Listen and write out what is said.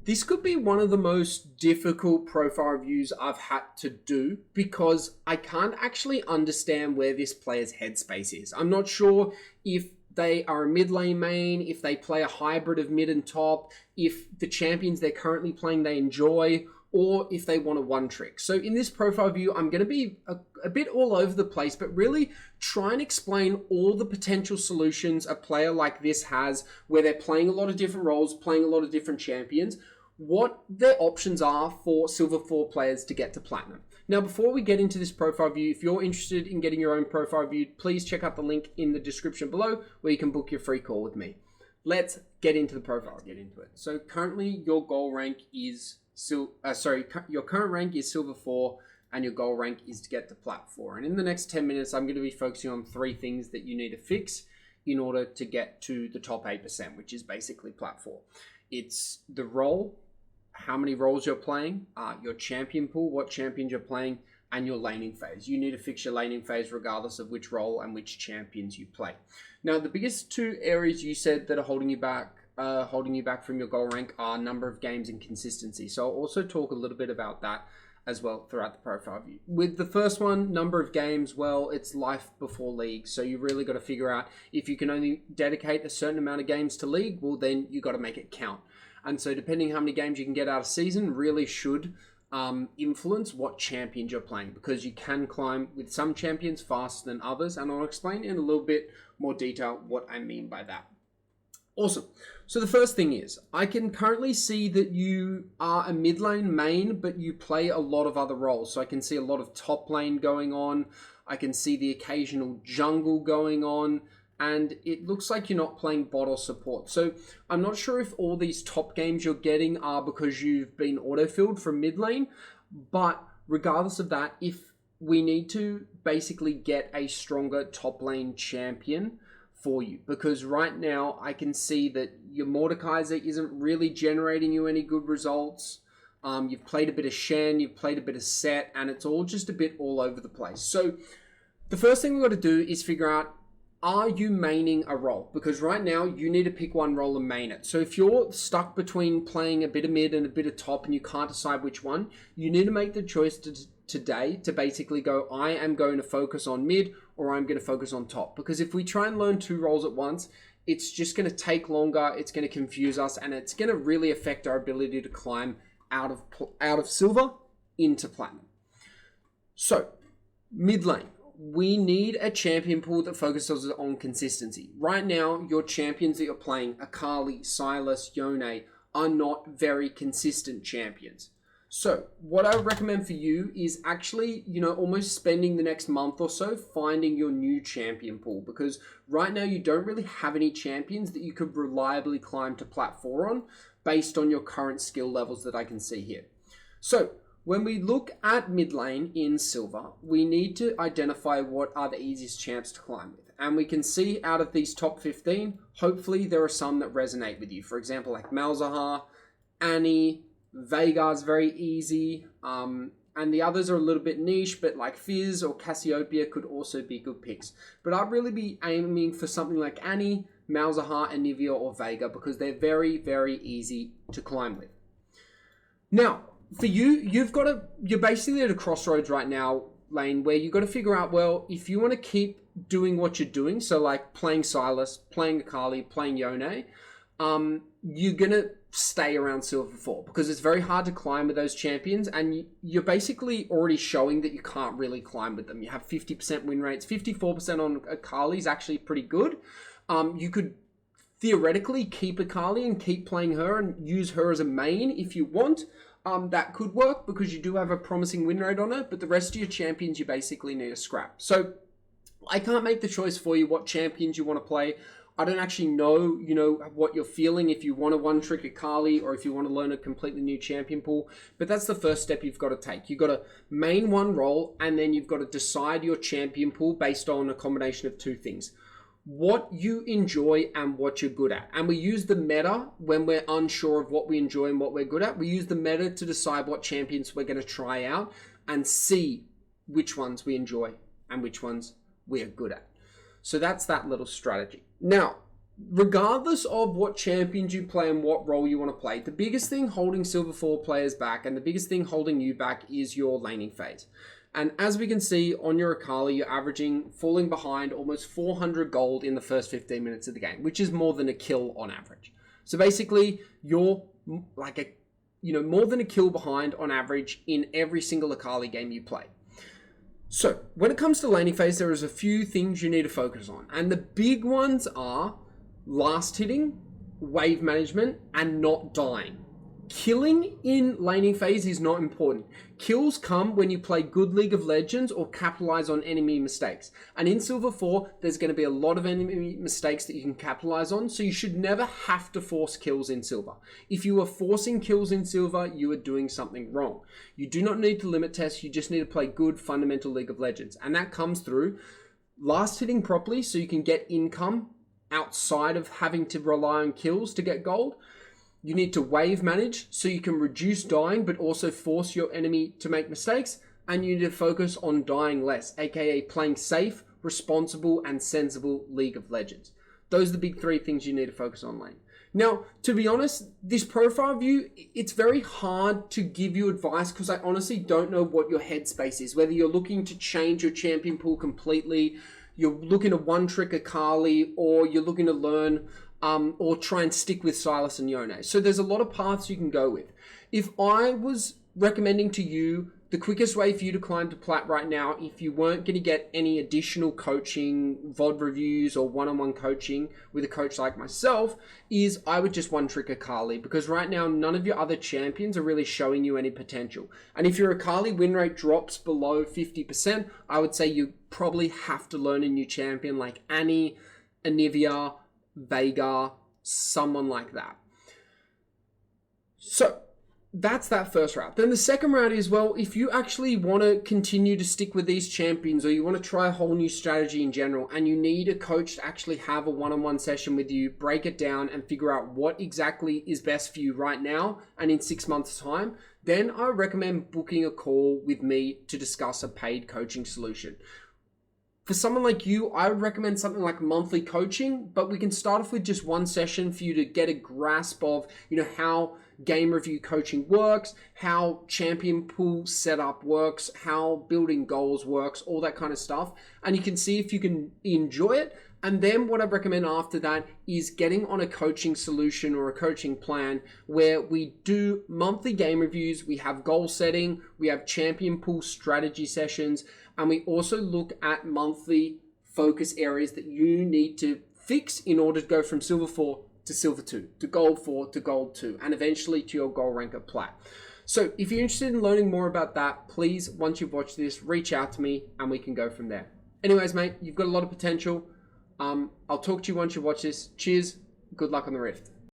This could be one of the most difficult profile reviews I've had to do because I can't actually understand where this player's headspace is. I'm not sure if they are a mid lane main, if they play a hybrid of mid and top, if the champions they're currently playing they enjoy, or if they want a one trick. So in this profile view, I'm going to be a bit all over the place, but really try and explain all the potential solutions a player like this has where they're playing a lot of different roles, playing a lot of different champions, what their options are for Silver 4 players to get to Platinum. Now, before we get into this profile view, if you're interested in getting your own profile view, please check out the link in the description below where you can book your free call with me. Let's get into the profile. So currently your goal rank is your current rank is Silver 4 and your goal rank is to get to Plat 4. And in the next 10 minutes, I'm going to be focusing on 3 things that you need to fix in order to get to the top 8%, which is basically Plat 4. It's the role, how many roles you're playing, your champion pool, what champions you're playing, and your laning phase. You need to fix your laning phase regardless of which role and which champions you play. Now, the biggest 2 areas you said that are holding you back from your goal rank are number of games and consistency. So I'll also talk a little bit about that as well throughout the profile view. With the first one, number of games, well, it's life before league. So you really got to figure out if you can only dedicate a certain amount of games to league, well, then you got to make it count. And so depending how many games you can get out of season really should influence what champions you're playing, because you can climb with some champions faster than others. And I'll explain in a little bit more detail what I mean by that. Awesome. So the first thing is, I can currently see that you are a mid lane main, but you play a lot of other roles. So I can see a lot of top lane going on. I can see the occasional jungle going on. And it looks like you're not playing bot or support. So I'm not sure if all these top games you're getting are because you've been auto-filled from mid lane. But regardless of that, if we need to basically get a stronger top lane champion for you, because right now I can see that your Mordekaiser isn't really generating you any good results. You've played a bit of Shen, you've played a bit of Set, and it's all just a bit all over the place. So the first thing we've got to do is figure out, are you maining a role? Because right now you need to pick one role and main it. So if you're stuck between playing a bit of mid and a bit of top and you can't decide which one, you need to make the choice today to basically go, I am going to focus on mid or I'm going to focus on top. Because if we try and learn 2 roles at once, it's just going to take longer, it's going to confuse us, and it's going to really affect our ability to climb out of silver into platinum. So mid lane. We need a champion pool that focuses on consistency. Right now, your champions that you're playing, Akali, Silas, Yone, are not very consistent champions. So what I would recommend for you is actually, almost spending the next month or so finding your new champion pool, because right now you don't really have any champions that you could reliably climb to Plat 4 on based on your current skill levels that I can see here. So when we look at mid lane in silver, we need to identify what are the easiest champs to climb with. And we can see out of these top 15, hopefully there are some that resonate with you. For example, like Malzahar, Annie, Veigar's very easy. And the others are a little bit niche, but like Fizz or Cassiopeia could also be good picks. But I'd really be aiming for something like Annie, Malzahar, Anivia, or Veigar, because they're very, very easy to climb with. Now, for you, you're basically at a crossroads right now, Lane, where you've got to figure out, well, if you want to keep doing what you're doing, so like playing Silas, playing Akali, playing Yone, you're going to stay around Silver 4 because it's very hard to climb with those champions, and you're basically already showing that you can't really climb with them. You have 50% win rates, 54% on Akali is actually pretty good. You could theoretically keep Akali and keep playing her and use her as a main if you want. That could work because you do have a promising win rate on her, but the rest of your champions you basically need to scrap. So I can't make the choice for you what champions you want to play. I don't actually know, what you're feeling, if you want a one-trick Akali or if you want to learn a completely new champion pool. But that's the first step you've got to take. You've got to main one role, and then you've got to decide your champion pool based on a combination of 2 things. What you enjoy and what you're good at. And we use the meta when we're unsure of what we enjoy and what we're good at. We use the meta to decide what champions we're going to try out and see which ones we enjoy and which ones we are good at. So that's that little strategy. Now, regardless of what champions you play and what role you want to play, the biggest thing holding Silver 4 players back and the biggest thing holding you back is your laning phase. And as we can see on your Akali, you're averaging, falling behind almost 400 gold in the first 15 minutes of the game, which is more than a kill on average. So basically, you're like more than a kill behind on average in every single Akali game you play. So when it comes to laning phase, there is a few things you need to focus on. And the big ones are last hitting, wave management, and not dying. Killing in laning phase is not important. Kills come when you play good League of Legends or capitalize on enemy mistakes. And in Silver 4, there's going to be a lot of enemy mistakes that you can capitalize on, so you should never have to force kills in Silver. If you are forcing kills in Silver, you are doing something wrong. You do not need to limit test, you just need to play good fundamental League of Legends. And that comes through last hitting properly so you can get income outside of having to rely on kills to get gold. You need to wave manage so you can reduce dying but also force your enemy to make mistakes. And you need to focus on dying less, aka playing safe, responsible, and sensible League of Legends. Those are the big three things you need to focus on lane. Now, to be honest, this profile view, it's very hard to give you advice because I honestly don't know what your headspace is. Whether you're looking to change your champion pool completely, you're looking to one-trick Akali, or you're looking to learn or try and stick with Sylas and Yone. So there's a lot of paths you can go with. If I was recommending to you the quickest way for you to climb to plat right now, if you weren't going to get any additional coaching, VOD reviews, or one-on-one coaching with a coach like myself, is I would just one-trick Akali, because right now none of your other champions are really showing you any potential. And if your Akali win rate drops below 50%, I would say you probably have to learn a new champion like Annie, Anivia, Veigar, someone like that. So that's that first route. Then the second route is, well, if you actually want to continue to stick with these champions, or you want to try a whole new strategy in general, and you need a coach to actually have a one-on-one session with you, break it down and figure out what exactly is best for you right now and in 6 months' time, then I recommend booking a call with me to discuss a paid coaching solution. For someone like you, I would recommend something like monthly coaching, but we can start off with just one session for you to get a grasp of, how game review coaching works, how champion pool setup works, how building goals works, all that kind of stuff. And you can see if you can enjoy it. And then what I recommend after that is getting on a coaching solution or a coaching plan where we do monthly game reviews, we have goal setting, we have champion pool strategy sessions, and we also look at monthly focus areas that you need to fix in order to go from Silver 4 to Silver 2, to Gold 4 to Gold 2, and eventually to your goal rank of Plat. So if you're interested in learning more about that, please, once you've watched this, reach out to me and we can go from there. Anyways, mate, you've got a lot of potential. I'll talk to you once you watch this. Cheers. Good luck on the Rift.